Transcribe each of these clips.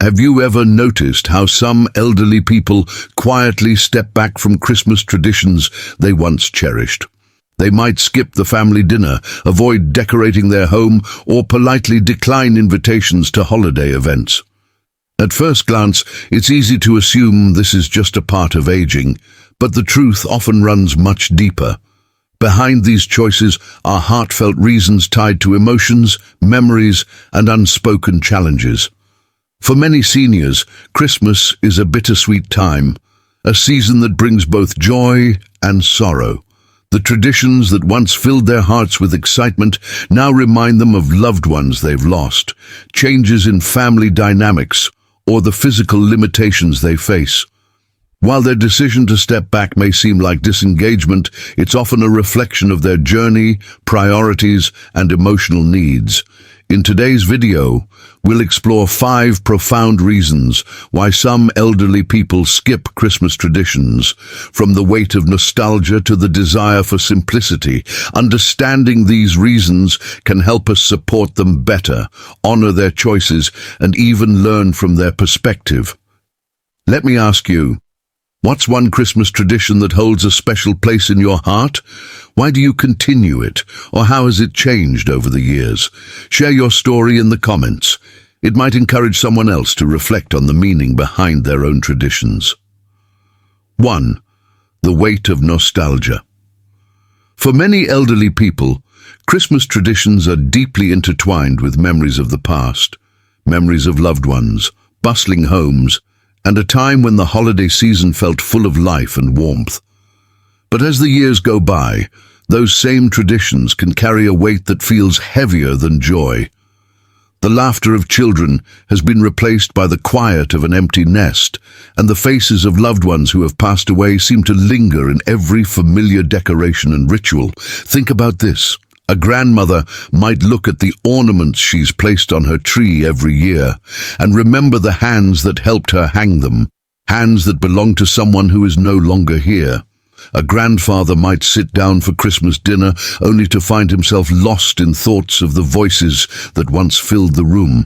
Have you ever noticed how some elderly people quietly step back from Christmas traditions they once cherished? They might skip the family dinner, avoid decorating their home, or politely decline invitations to holiday events. At first glance, it's easy to assume this is just a part of aging, but the truth often runs much deeper. Behind these choices are heartfelt reasons tied to emotions, memories, and unspoken challenges. For many seniors, Christmas is a bittersweet time, a season that brings both joy and sorrow. The traditions that once filled their hearts with excitement now remind them of loved ones they've lost, changes in family dynamics, or the physical limitations they face. While their decision to step back may seem like disengagement, it's often a reflection of their journey, priorities, and emotional needs. In today's video, we'll explore 5 profound reasons why some elderly people skip Christmas traditions. From the weight of nostalgia to the desire for simplicity, understanding these reasons can help us support them better, honor their choices, and even learn from their perspective. Let me ask you, what's one Christmas tradition that holds a special place in your heart? Why do you continue it, or how has it changed over the years? Share your story in the comments. It might encourage someone else to reflect on the meaning behind their own traditions. 1. The weight of nostalgia. For many elderly people, Christmas traditions are deeply intertwined with memories of the past, memories of loved ones, bustling homes, and a time when the holiday season felt full of life and warmth. But as the years go by, those same traditions can carry a weight that feels heavier than joy. The laughter of children has been replaced by the quiet of an empty nest, and the faces of loved ones who have passed away seem to linger in every familiar decoration and ritual. Think about this. A grandmother might look at the ornaments she's placed on her tree every year and remember the hands that helped her hang them, hands that belong to someone who is no longer here. A grandfather might sit down for Christmas dinner only to find himself lost in thoughts of the voices that once filled the room.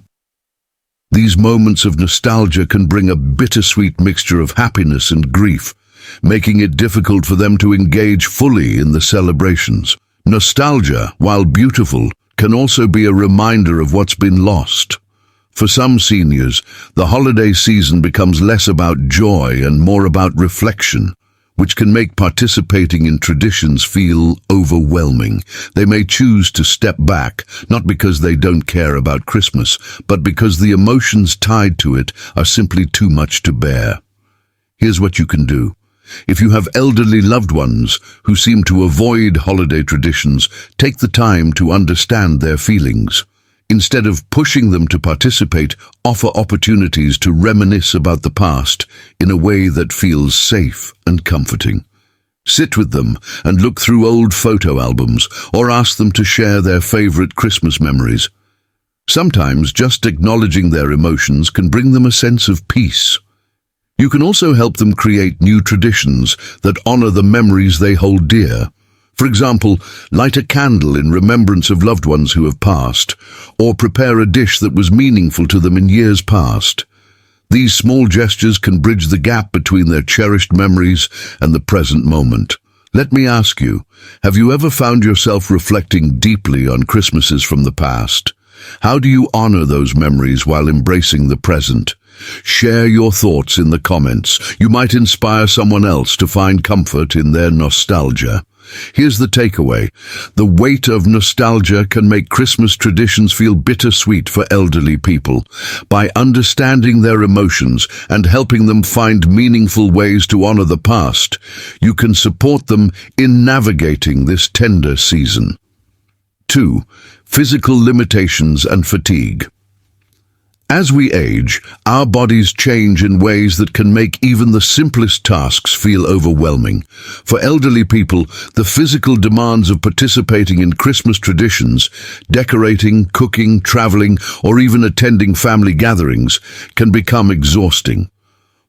These moments of nostalgia can bring a bittersweet mixture of happiness and grief, making it difficult for them to engage fully in the celebrations. Nostalgia, while beautiful, can also be a reminder of what's been lost. For some seniors, the holiday season becomes less about joy and more about reflection, which can make participating in traditions feel overwhelming. They may choose to step back, not because they don't care about Christmas, but because the emotions tied to it are simply too much to bear. Here's what you can do. If you have elderly loved ones who seem to avoid holiday traditions, take the time to understand their feelings. Instead of pushing them to participate, offer opportunities to reminisce about the past in a way that feels safe and comforting. Sit with them and look through old photo albums or ask them to share their favorite Christmas memories. Sometimes just acknowledging their emotions can bring them a sense of peace. You can also help them create new traditions that honor the memories they hold dear. For example, light a candle in remembrance of loved ones who have passed, or prepare a dish that was meaningful to them in years past. These small gestures can bridge the gap between their cherished memories and the present moment. Let me ask you, have you ever found yourself reflecting deeply on Christmases from the past? How do you honor those memories while embracing the present? Share your thoughts in the comments. You might inspire someone else to find comfort in their nostalgia. Here's the takeaway. The weight of nostalgia can make Christmas traditions feel bittersweet for elderly people. By understanding their emotions and helping them find meaningful ways to honor the past, you can support them in navigating this tender season. 2. Physical limitations and fatigue. As we age, our bodies change in ways that can make even the simplest tasks feel overwhelming. For elderly people, the physical demands of participating in Christmas traditions, decorating, cooking, traveling, or even attending family gatherings can become exhausting.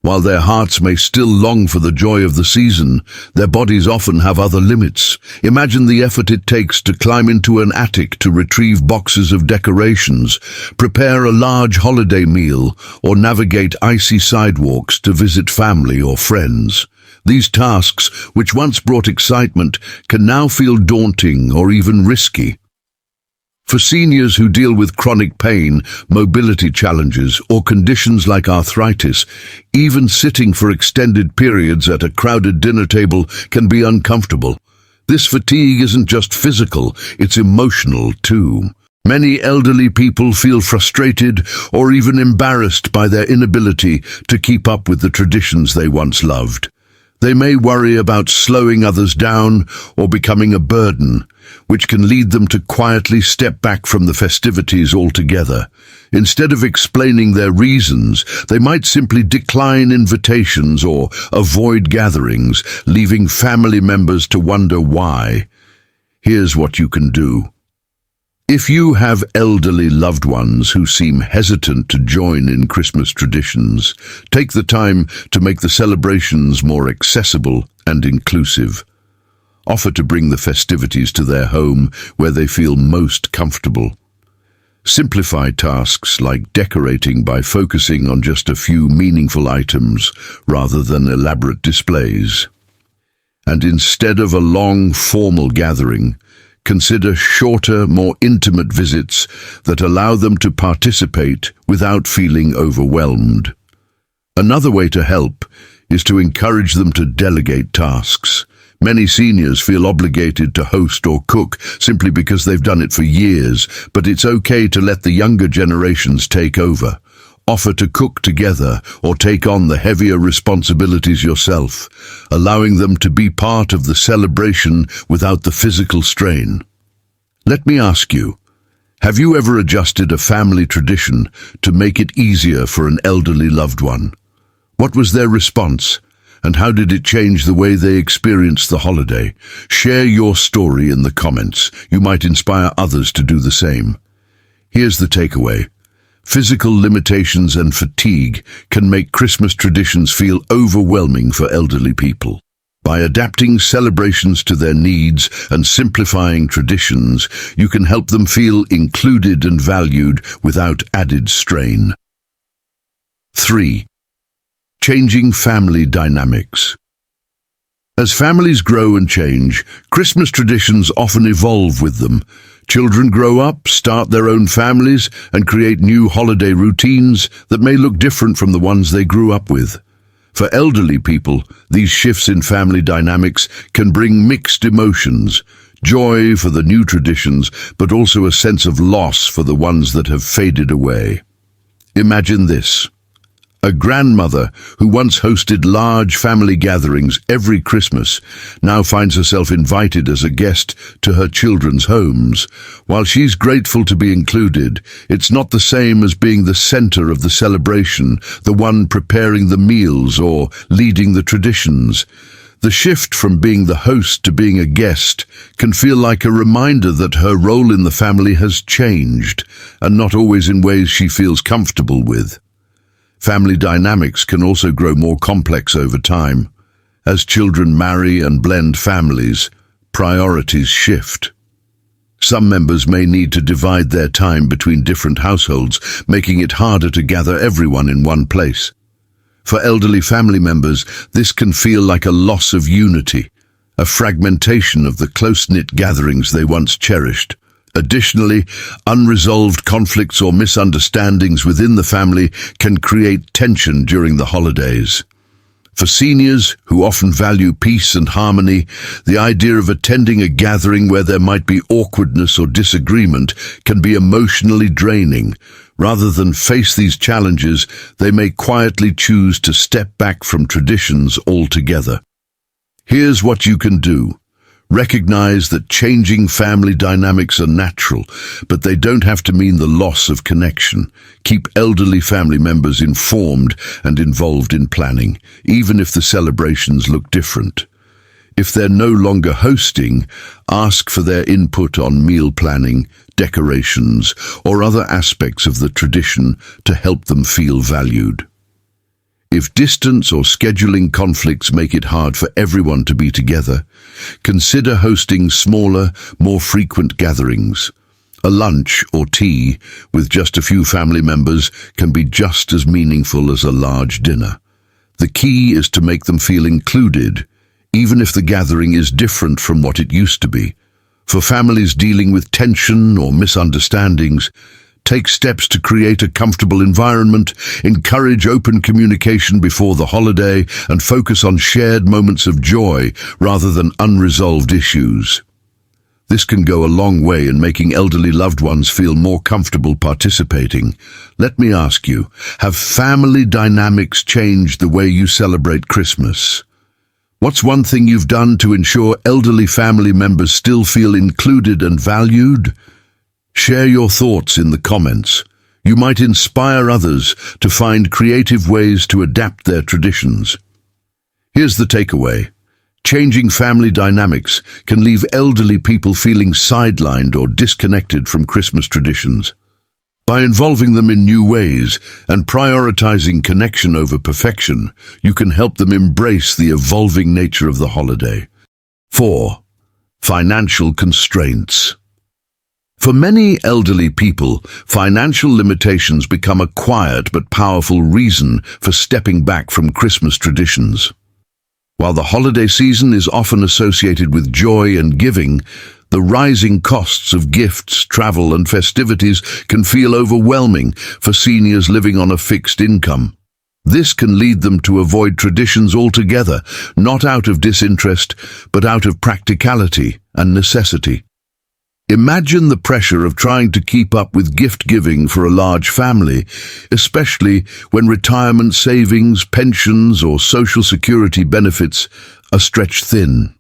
While their hearts may still long for the joy of the season, their bodies often have other limits. Imagine the effort it takes to climb into an attic to retrieve boxes of decorations, prepare a large holiday meal, or navigate icy sidewalks to visit family or friends. These tasks, which once brought excitement, can now feel daunting or even risky. For seniors who deal with chronic pain, mobility challenges, or conditions like arthritis, even sitting for extended periods at a crowded dinner table can be uncomfortable. This fatigue isn't just physical, it's emotional too. Many elderly people feel frustrated or even embarrassed by their inability to keep up with the traditions they once loved. They may worry about slowing others down or becoming a burden, which can lead them to quietly step back from the festivities altogether. Instead of explaining their reasons, they might simply decline invitations or avoid gatherings, leaving family members to wonder why. Here's what you can do. If you have elderly loved ones who seem hesitant to join in Christmas traditions, take the time to make the celebrations more accessible and inclusive. Offer to bring the festivities to their home where they feel most comfortable. Simplify tasks like decorating by focusing on just a few meaningful items rather than elaborate displays. And instead of a long, formal gathering, consider shorter, more intimate visits that allow them to participate without feeling overwhelmed. Another way to help is to encourage them to delegate tasks. Many seniors feel obligated to host or cook simply because they've done it for years, but it's okay to let the younger generations take over. Offer to cook together or take on the heavier responsibilities yourself, allowing them to be part of the celebration without the physical strain. Let me ask you, have you ever adjusted a family tradition to make it easier for an elderly loved one? What was their response, and how did it change the way they experienced the holiday? Share your story in the comments. You might inspire others to do the same. Here's the takeaway. Physical limitations and fatigue can make Christmas traditions feel overwhelming for elderly people. By adapting celebrations to their needs and simplifying traditions, you can help them feel included and valued without added strain. 3. Changing family dynamics. As families grow and change, Christmas traditions often evolve with them. Children grow up, start their own families, and create new holiday routines that may look different from the ones they grew up with. For elderly people, these shifts in family dynamics can bring mixed emotions, joy for the new traditions, but also a sense of loss for the ones that have faded away. Imagine this. A grandmother who once hosted large family gatherings every Christmas now finds herself invited as a guest to her children's homes. While she's grateful to be included, it's not the same as being the center of the celebration, the one preparing the meals or leading the traditions. The shift from being the host to being a guest can feel like a reminder that her role in the family has changed, and not always in ways she feels comfortable with. Family dynamics can also grow more complex over time. As children marry and blend families, priorities shift. Some members may need to divide their time between different households, making it harder to gather everyone in one place. For elderly family members, this can feel like a loss of unity, a fragmentation of the close-knit gatherings they once cherished. Additionally, unresolved conflicts or misunderstandings within the family can create tension during the holidays. For seniors, who often value peace and harmony, the idea of attending a gathering where there might be awkwardness or disagreement can be emotionally draining. Rather than face these challenges, they may quietly choose to step back from traditions altogether. Here's what you can do. Recognize that changing family dynamics are natural, but they don't have to mean the loss of connection. Keep elderly family members informed and involved in planning, even if the celebrations look different. If they're no longer hosting, ask for their input on meal planning, decorations, or other aspects of the tradition to help them feel valued. If distance or scheduling conflicts make it hard for everyone to be together, consider hosting smaller, more frequent gatherings. A lunch or tea with just a few family members can be just as meaningful as a large dinner. The key is to make them feel included, even if the gathering is different from what it used to be. For families dealing with tension or misunderstandings, take steps to create a comfortable environment, encourage open communication before the holiday, and focus on shared moments of joy rather than unresolved issues. This can go a long way in making elderly loved ones feel more comfortable participating. Let me ask you, have family dynamics changed the way you celebrate Christmas? What's one thing you've done to ensure elderly family members still feel included and valued? Share your thoughts in the comments. You might inspire others to find creative ways to adapt their traditions. Here's the takeaway. Changing family dynamics can leave elderly people feeling sidelined or disconnected from Christmas traditions. By involving them in new ways and prioritizing connection over perfection, you can help them embrace the evolving nature of the holiday. 4. Financial constraints. For many elderly people, financial limitations become a quiet but powerful reason for stepping back from Christmas traditions. While the holiday season is often associated with joy and giving, the rising costs of gifts, travel, and festivities can feel overwhelming for seniors living on a fixed income. This can lead them to avoid traditions altogether, not out of disinterest, but out of practicality and necessity. Imagine the pressure of trying to keep up with gift-giving for a large family, especially when retirement savings, pensions, or social security benefits are stretched thin.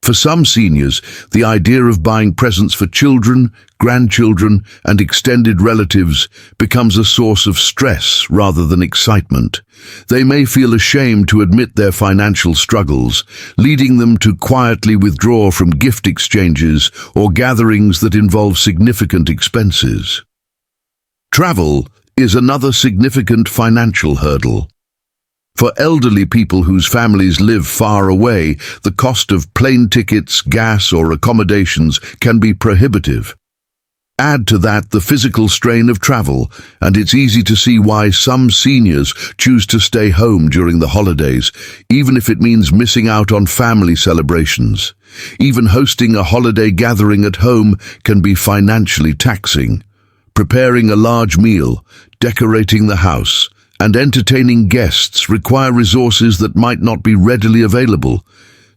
For some seniors, the idea of buying presents for children, grandchildren, and extended relatives becomes a source of stress rather than excitement. They may feel ashamed to admit their financial struggles, leading them to quietly withdraw from gift exchanges or gatherings that involve significant expenses. Travel is another significant financial hurdle. For elderly people whose families live far away, the cost of plane tickets, gas, or accommodations can be prohibitive. Add to that the physical strain of travel, and it's easy to see why some seniors choose to stay home during the holidays, even if it means missing out on family celebrations. Even hosting a holiday gathering at home can be financially taxing. Preparing a large meal, decorating the house, and entertaining guests require resources that might not be readily available.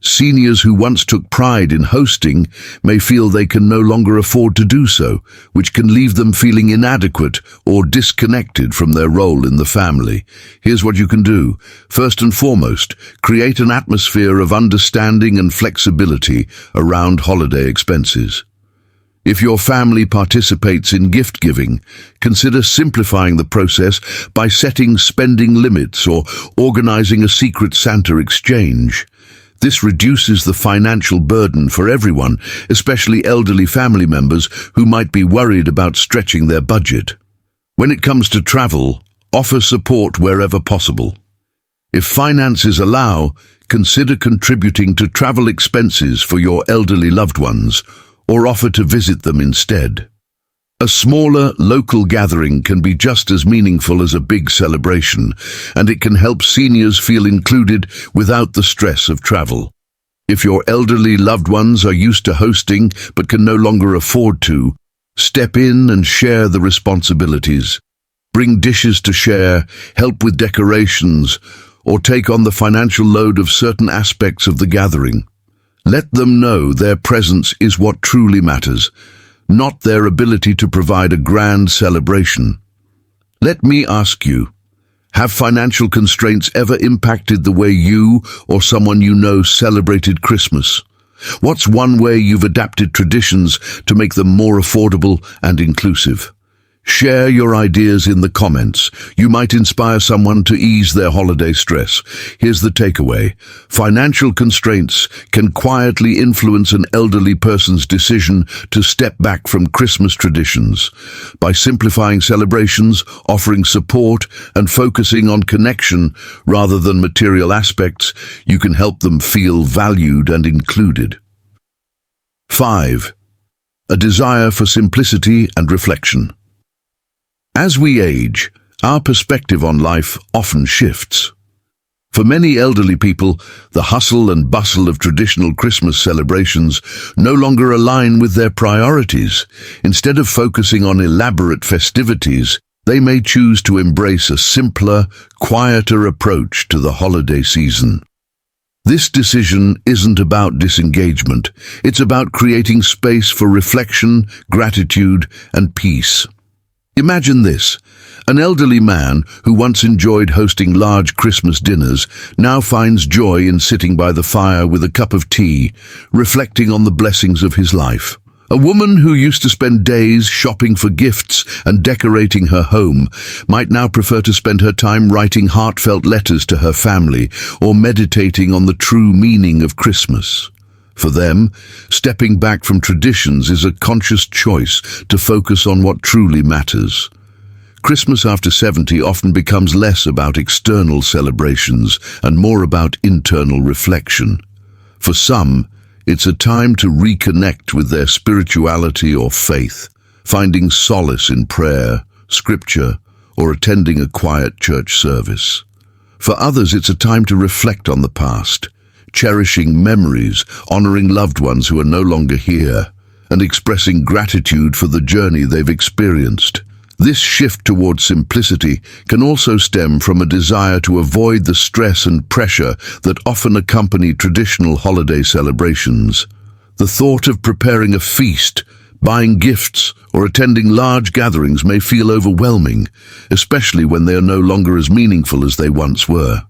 Seniors who once took pride in hosting may feel they can no longer afford to do so, which can leave them feeling inadequate or disconnected from their role in the family. Here's what you can do. First and foremost, create an atmosphere of understanding and flexibility around holiday expenses. If your family participates in gift-giving, consider simplifying the process by setting spending limits or organizing a secret Santa exchange. This reduces the financial burden for everyone, especially elderly family members who might be worried about stretching their budget. When it comes to travel, offer support wherever possible. If finances allow, consider contributing to travel expenses for your elderly loved ones, or offer to visit them instead. A smaller, local gathering can be just as meaningful as a big celebration, and it can help seniors feel included without the stress of travel. If your elderly loved ones are used to hosting but can no longer afford to, step in and share the responsibilities. Bring dishes to share, help with decorations, or take on the financial load of certain aspects of the gathering. Let them know their presence is what truly matters, not their ability to provide a grand celebration. Let me ask you, have financial constraints ever impacted the way you or someone you know celebrated Christmas? What's one way you've adapted traditions to make them more affordable and inclusive? Share your ideas in the comments. You might inspire someone to ease their holiday stress. Here's the takeaway. Financial constraints can quietly influence an elderly person's decision to step back from Christmas traditions. By simplifying celebrations, offering support, and focusing on connection rather than material aspects, you can help them feel valued and included. 5. A desire for simplicity and reflection. As we age, our perspective on life often shifts. For many elderly people, the hustle and bustle of traditional Christmas celebrations no longer align with their priorities. Instead of focusing on elaborate festivities, they may choose to embrace a simpler, quieter approach to the holiday season. This decision isn't about disengagement. It's about creating space for reflection, gratitude, and peace. Imagine this. An elderly man who once enjoyed hosting large Christmas dinners now finds joy in sitting by the fire with a cup of tea, reflecting on the blessings of his life. A woman who used to spend days shopping for gifts and decorating her home might now prefer to spend her time writing heartfelt letters to her family or meditating on the true meaning of Christmas. For them, stepping back from traditions is a conscious choice to focus on what truly matters. Christmas after 70 often becomes less about external celebrations and more about internal reflection. For some, it's a time to reconnect with their spirituality or faith, finding solace in prayer, scripture, or attending a quiet church service. For others, it's a time to reflect on the past, cherishing memories, honoring loved ones who are no longer here, and expressing gratitude for the journey they've experienced. This shift towards simplicity can also stem from a desire to avoid the stress and pressure that often accompany traditional holiday celebrations. The thought of preparing a feast, buying gifts, or attending large gatherings may feel overwhelming, especially when they are no longer as meaningful as they once were.